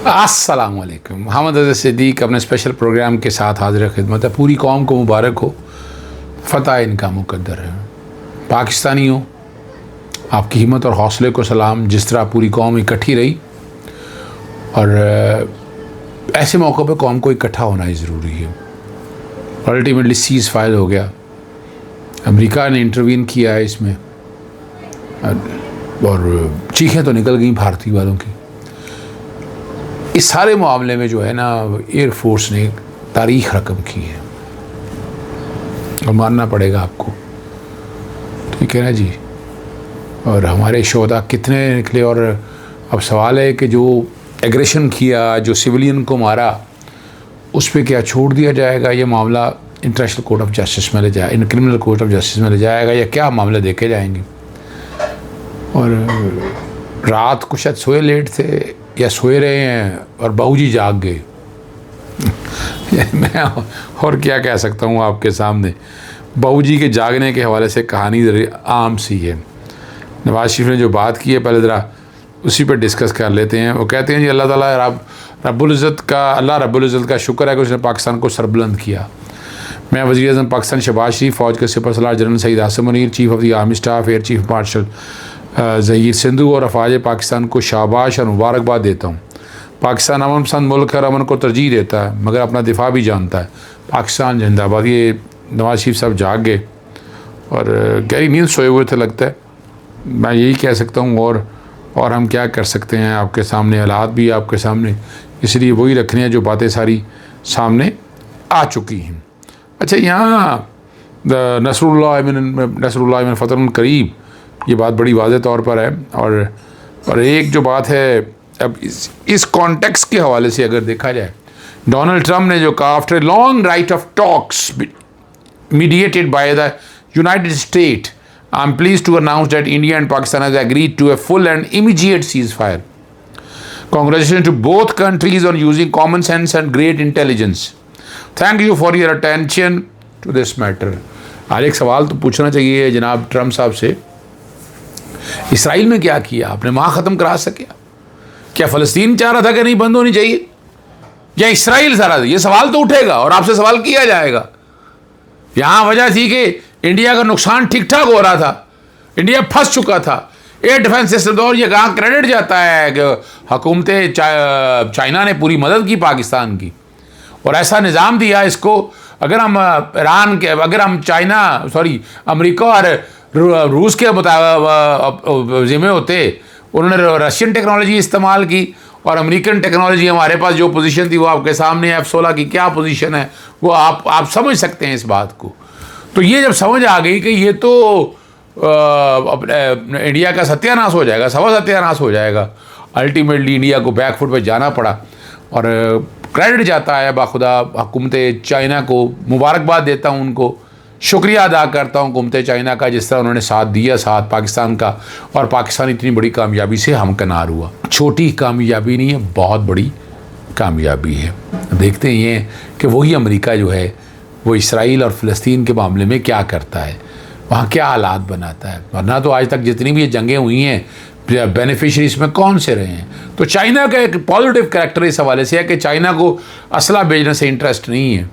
अस्सलामुअलैकुम। मोहम्मद अज़हर सिद्दीक़ अपने special programme के साथ हाज़िर खिदमत है। पूरी कौम को मुबारक हो, फ़तह इनका मुक़द्दर है। पाकिस्तानियों, आपकी हिम्मत और हौसले को सलाम। जिस तरह पूरी कौम इकट्ठी रही और ऐसे मौक़ों पे कौम को इकट्ठा होना ही ज़रूरी है। अल्टीमेटली सीज़ फायर हो गया, अमेरिका ने इंटरवीन किया है इसमें और चीखें तो निकल गई भारतीय वालों की। इस सारे मामले में जो है ना, एयर फोर्स ने तारीख रकम की है और मानना पड़ेगा आपको, ठीक है ना जी। और हमारे शोधा कितने निकले। और अब सवाल है कि जो एग्रेशन किया, जो सिविलियन को मारा, उस पर क्या छोड़ दिया जाएगा? ये मामला इंटरनेशनल कोर्ट ऑफ जस्टिस में ले जाए, in criminal court of justice में ले जाएगा, या क्या मामले देखे जाएंगे? और रात को शायद सोए लेट थे या सोए रहे हैं और बहू जी जाग गए। मैं और क्या कह सकता हूँ आपके सामने। बहू जी के जागने के हवाले से कहानी आम सी है। नवाज शरीफ ने जो बात की है, पहले ज़रा उसी पर डिस्कस कर लेते हैं। वो कहते हैं जी अल्लाह ताला रब्बुल इज़्ज़त का शुक्र है कि उसने पाकिस्तान को सरबुलंद किया। मैं वज़ीर आज़म पाकिस्तान शहबाज शरीफ, फ़ौज के सिपह सलार general Saeed Asim Munir, chief of the army staff air chief marshal Zaheer Sindhu और अफ़वाज पाकिस्तान को शाबाश और मुबारकबाद देता हूँ। पाकिस्तान अमन पसंद मुल्क है, अमन को तरजीह देता है, मगर अपना दिफा भी जानता है। पाकिस्तान जिंदाबाद। ये नवाज शरीफ साहब जाग गए और गहरी नींद सोए हुए थे लगता है, मैं यही कह सकता हूँ। और हम क्या कर सकते हैं? आपके सामने हालात भी आपके सामने, इसलिए वही रखने हैं जो बातें सारी सामने आ चुकी हैं। अच्छा, यहाँ नसरुल्लाह मिन फ़तहुल करीब, ये बात बड़ी वाज़ेह तौर पर है। और एक जो बात है, अब इस कॉन्टेक्स्ट के हवाले से अगर देखा जाए, डोनाल्ड ट्रंप ने जो कहा, after long right of talks mediated by the United State, I am pleased to announce that India and Pakistan has agreed to a full and immediate ceasefire. Congratulations to both countries on using common sense and great intelligence. Thank you for your attention to this matter. आज एक सवाल तो पूछना चाहिए जनाब Trump साहब से, Israel में क्या किया आपने? वहाँ ख़त्म करा सके? क्या फ़लस्तीन चाह रहा था कि नहीं बंद होनी चाहिए, या इसराइल चाह रहा था? ये सवाल तो उठेगा और आपसे सवाल किया जाएगा। यहाँ वजह थी कि इंडिया का नुकसान ठीक ठाक हो रहा था, इंडिया फंस चुका था एयर डिफेंस सिस्टम। और ये कहाँ क्रेडिट जाता है कि हुकूमत चाइना ने पूरी मदद की पाकिस्तान की और ऐसा निज़ाम दिया इसको। अगर हम अमेरिका और रूस के ज़िम्मे होते, उन्होंने रशियन टेक्नोलॉजी इस्तेमाल की और अमेरिकन टेक्नोलॉजी, हमारे पास जो पोजीशन थी वो आपके सामने, F-16 की क्या पोजीशन है वो आप समझ सकते हैं इस बात को। तो ये जब समझ आ गई कि ये तो इंडिया का सत्यानाश हो जाएगा, सत्यानाश हो जाएगा, अल्टीमेटली इंडिया को बैकफुट पर जाना पड़ा। और क्रेडिट जाता है बाखुदा हुकूमत चाइना को, मुबारकबाद देता हूँ उनको, शुक्रिया अदा करता हूँ हुकूमत चाइना का, जिस तरह उन्होंने साथ दिया साथ पाकिस्तान का, और पाकिस्तान इतनी बड़ी कामयाबी से हमकिनार हुआ। छोटी कामयाबी नहीं है, बहुत बड़ी कामयाबी है। देखते हैं कि वही अमेरिका जो है वो इसराइल और फ़लस्तीन के मामले में क्या करता है, वहाँ क्या हालात बनाता है। वरना तो आज तक जितनी भी ये जंगें हुई हैं, बेनिफिशरी इसमें कौन से रहे हैं? तो चाइना का एक पॉजिटिव कैरेक्टर इस हवाले से है कि चाइना को असला भेजने से इंटरेस्ट नहीं है,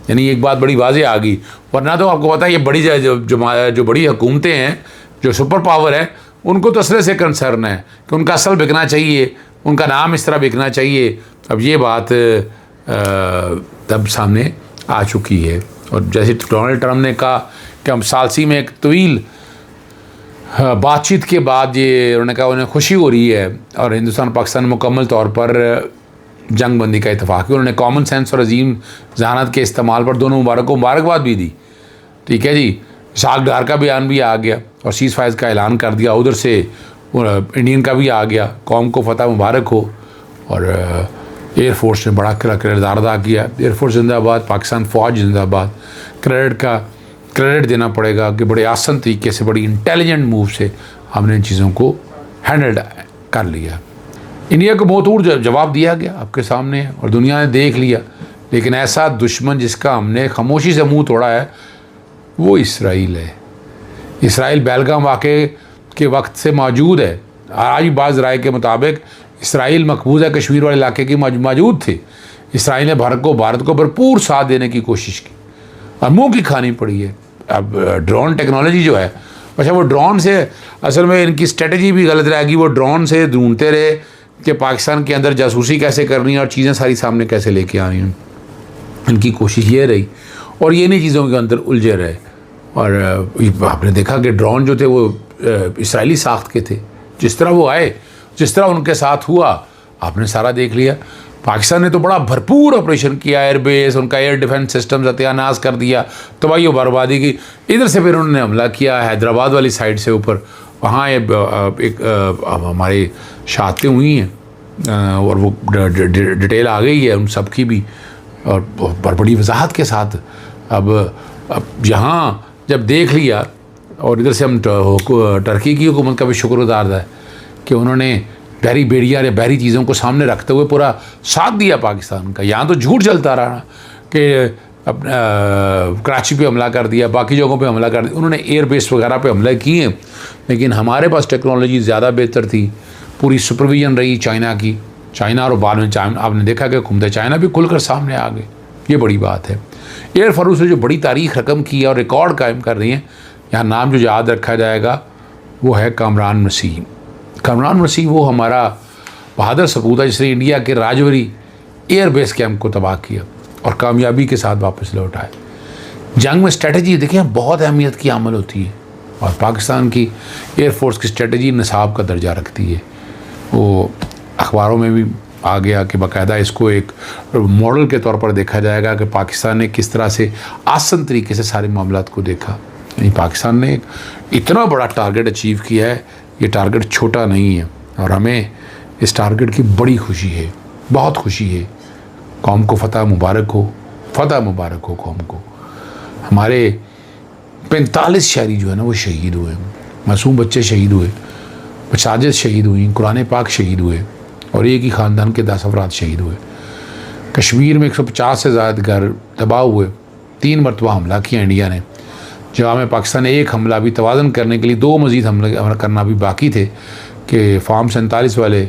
यानी एक बात बड़ी वाज़ेह आ गई। वरना तो आपको पता है ये बड़ी जो बड़ी हुकूमतें हैं, जो सुपर पावर है, उनको तो असले से कंसर्न है कि उनका असल बिकना चाहिए, उनका नाम इस तरह बिकना चाहिए। अब ये बात तब सामने आ चुकी है। और जैसे डोनाल्ड ट्रंप ने कहा कि हम सालसी में एक तवील बातचीत के बाद ये उन्होंने कहा उन्हें खुशी हो रही है और हिंदुस्तान पाकिस्तान मुकम्मल तौर पर जंग बंदी का इत्तफाक़ किया। उन्होंने कॉमन सेंस और अजीम जहानत के इस्तेमाल पर दोनों मुबारकबाद भी दी, ठीक है जी। इसाक डार का बयान भी आ गया और सीज़ फायर का ऐलान कर दिया, उधर से इंडियन का भी आ गया, कौम को फ़तह मुबारक हो। और एयर फोर्स ने बड़ा किरदार अदा किया। एयर फोर्स जिंदाबाद, पाकिस्तान फ़ौज जिंदाबाद। क्रेडिट देना पड़ेगा कि बड़े आसान तरीके से, बड़ी इंटेलिजेंट मूव से हमने इन चीज़ों को हैंडल कर लिया। इंडिया को बहुत और जवाब दिया गया आपके सामने और दुनिया ने देख लिया। लेकिन ऐसा दुश्मन जिसका हमने खामोशी से मुंह तोड़ा है वो इसराइल है। इसराइल बेलगाम वाक़े के वक्त से मौजूद है। आज बाज़ राय के मुताबिक इसराइल मकबूजा कश्मीर वाले इलाके की मौजूद थे। इसराइल ने भारत को भरपूर साथ देने की कोशिश की और मुँह की खानी पड़ी है। अब ड्रोन टेक्नोलॉजी जो है, अच्छा वो ड्रोन से असल में इनकी स्ट्रेटजी भी गलत रहेगी। वो ड्रोन से ढूंढते रहे कि पाकिस्तान के अंदर जासूसी कैसे करनी है और चीज़ें सारी सामने कैसे लेके आनी हैं। इनकी कोशिश ये रही और ये नहीं चीज़ों के अंदर उलझे रहे। और आपने देखा कि ड्रोन जो थे वो इसराइली साख्त के थे। जिस तरह वो आए, जिस तरह उनके साथ हुआ, आपने सारा देख लिया। पाकिस्तान ने तो बड़ा भरपूर ऑपरेशन किया, एयरबेस, उनका एयर डिफेंस सिस्टम सत्यानाश कर दिया, तबाही और बर्बादी की। इधर से फिर उन्होंने हमला किया हैदराबाद वाली साइड से ऊपर, वहाँ एक हमारी शहादतें हुई हैं और वो डिटेल आ गई है उन सब की भी और बड़ी वजाहत के साथ। अब यहाँ जब देख लिया और इधर से हम टर्की की हुकूमत का भी शुक्रगुजार है कि उन्होंने बहरी बेड़िया या बहरी चीज़ों को सामने रखते हुए पूरा साथ दिया पाकिस्तान का। यहाँ तो झूठ चलता रहा कि कराची पे हमला कर दिया, बाकी जगहों पे हमला कर दिया। उन्होंने एयर बेस वगैरह पे हमला किए, लेकिन हमारे पास टेक्नोलॉजी ज़्यादा बेहतर थी। पूरी सुपरविजन रही चाइना की। चाइना और बाद में चाइना, आपने देखा कि घूमते चाइना भी खुलकर सामने आ गए। ये बड़ी बात है। एयर फोर्स ने जो बड़ी तारीख रकम की है और रिकॉर्ड कायम कर रही है, यहाँ नाम जो याद रखा जाएगा वो है कामरान मसीह। कामरान मसीह वो हमारा बहादुर सपूत है जिसने इंडिया के राजौरी एयर बेस कैंप को तबाह किया और कामयाबी के साथ वापस लौटाए। जंग में स्ट्रेटजी देखें बहुत अहमियत की अमल होती है और पाकिस्तान की एयरफोर्स की स्ट्रेटजी निसाब का दर्जा रखती है। वो अखबारों में भी आ गया कि बाकायदा इसको एक मॉडल के तौर पर देखा जाएगा कि पाकिस्तान ने किस तरह से आसान तरीके से सारे मामलात को देखा। यानी पाकिस्तान ने इतना बड़ा टारगेट अचीव किया है, ये टारगेट छोटा नहीं है और हमें इस टारगेट की बड़ी खुशी है, बहुत खुशी है। कौम को फतह मुबारक हो, फतह मुबारक हो कौम को। हमारे 45 शहरी जो है ना वो शहीद हुए, मासूम बच्चे शहीद हुए, मसाजिद शहीद हुई, कुरान पाक शहीद हुए और एक ही ख़ानदान के 10 अफराद शहीद हुए। कश्मीर में 150 से ज़्यादा घर तबाह हुए। 3 मरतबा हमला किया इंडिया ने। जवाब में पाकिस्तान ने एक हमला भी तवाज़न करने के लिए 2 मज़ीद हमला करना भी बाकी थे कि फार्म 47 वाले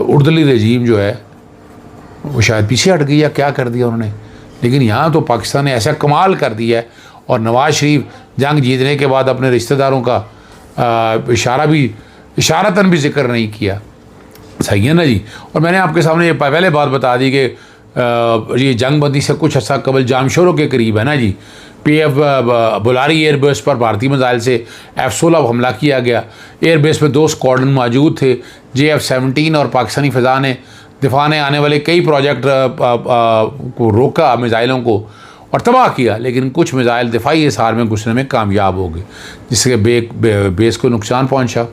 उर्दली रजीम जो है वो शायद पीछे हट गई या क्या कर दिया उन्होंने। लेकिन यहाँ तो पाकिस्तान ने ऐसा कमाल कर दिया है और नवाज़ शरीफ जंग जीतने के बाद अपने रिश्तेदारों का इशारतन भी जिक्र नहीं किया। सही है ना जी। और मैंने आपके सामने ये पहले बात बता दी कि ये जंग बंदी से कुछ अर्सा कबल जामशोरों के करीब है ना जी, PF बुलारी एयरबेस पर भारतीय मिसाइल से F-16 हमला किया गया। एयरबेस में 2 स्क्वाड्रन मौजूद थे, JF-17 और पाकिस्तानी फ़िज़ा ने दिफा ने आने वाले कई प्रोजेक्ट को रोका, मिसाइलों को और तबाह किया। लेकिन कुछ मिसाइल दिफाई हिसार में घुसने में कामयाब हो गए, जिससे बेस को नुकसान पहुँचा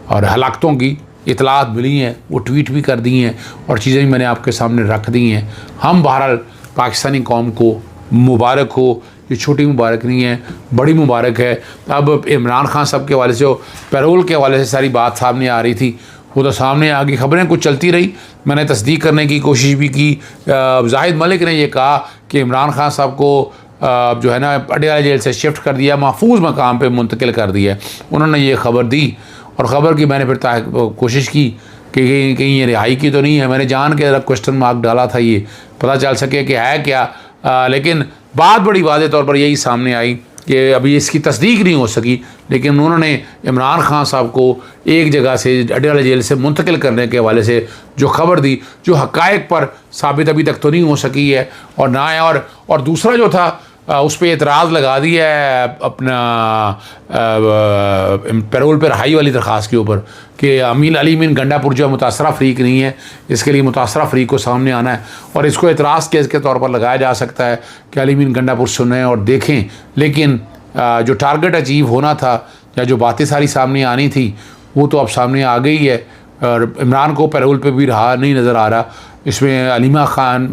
और हलाकतों की इतलात मिली हैं, वो ट्वीट भी कर दी हैं और चीज़ें भी मैंने आपके सामने रख दी हैं। हम बहरहाल पाकिस्तानी कौम को मुबारक हो, ये छोटी मुबारक नहीं है, बड़ी मुबारक है। अब इमरान खान साहब के हवाले से, पैरोल के हवाले से सारी बात सामने आ रही थी, वो तो सामने आ गई। खबरें कुछ चलती रही, मैंने तस्दीक करने की कोशिश भी की। जाहिद मलिक ने यह कहा कि इमरान खान साहब को जो है ना अडयाला जेल से शिफ्ट कर दिया, महफूज मकाम पे मुंतकिल कर दिया। उन्होंने ये खबर दी और ख़बर की मैंने फिर कोशिश की कि कहीं ये रिहाई की तो नहीं है। मैंने जान के ज़रा क्वेश्चन मार्क डाला था, ये पता चल सके कि है क्या। लेकिन बात बड़ी वाज़े तौर पर यही सामने आई कि अभी इसकी तस्दीक नहीं हो सकी, लेकिन उन्होंने इमरान खान साहब को एक जगह से अडयाला जेल से मुंतकिल करने के हवाले से जो खबर दी, जो हक़ाइक़ पर साबित अभी तक तो नहीं हो सकी है और ना है। और दूसरा जो था उस पर एतराज़ लगा दिया है अपना पैरोल पर रहाई वाली दरख्वास्त के ऊपर कि अली मीन गंडापुर जो मुतासरा फ़रीक नहीं है, इसके लिए मुतासरा फ़रीक को सामने आना है और इसको एतराज़ केस के तौर पर लगाया जा सकता है कि अली मीन गंडापुर सुनें और देखें। लेकिन जो टारगेट अचीव होना था या जो बातें सारी सामने आनी थी वो तो अब सामने आ गई है और इमरान को पैरोल पे भी रहा नहीं नज़र आ रहा। इसमें अलीमा खान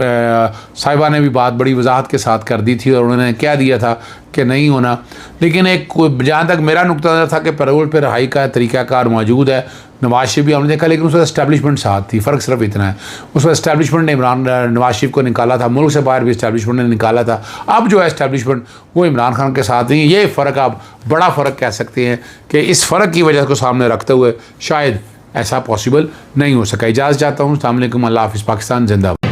साहिबा ने भी बात बड़ी वजाहत के साथ कर दी थी और उन्होंने क्या दिया था कि नहीं होना। लेकिन एक जहाँ तक मेरा नुक्ता नज़र था कि पैरोल पर रहाई का तरीक़ाकार मौजूद है। नवाज शरीफ भी हमने देखा, लेकिन उसमें इस्टेब्लिशमेंट साथ थी। फ़र्क सिर्फ इतना है, उसमें इस्टेब्लिशमेंट ने नवाज शरीफ को निकाला था, मुल्क से बाहर भी इस्टेब्लिशमेंट ने निकाला था। अब जो है इस्टेब्लिशमेंट वो इमरान खान के साथ नहीं। ये फ़र्क आप बड़ा फ़र्क कह सकते हैं कि इस फ़र्क की वजह को सामने रखते हुए शायद ऐसा पॉसिबल नहीं हो सका। इजाज़त चाहता हूँ। अस्सलाम वालेकुम, अल्लाह हाफ़िज़, पाकिस्तान जिंदाबाद।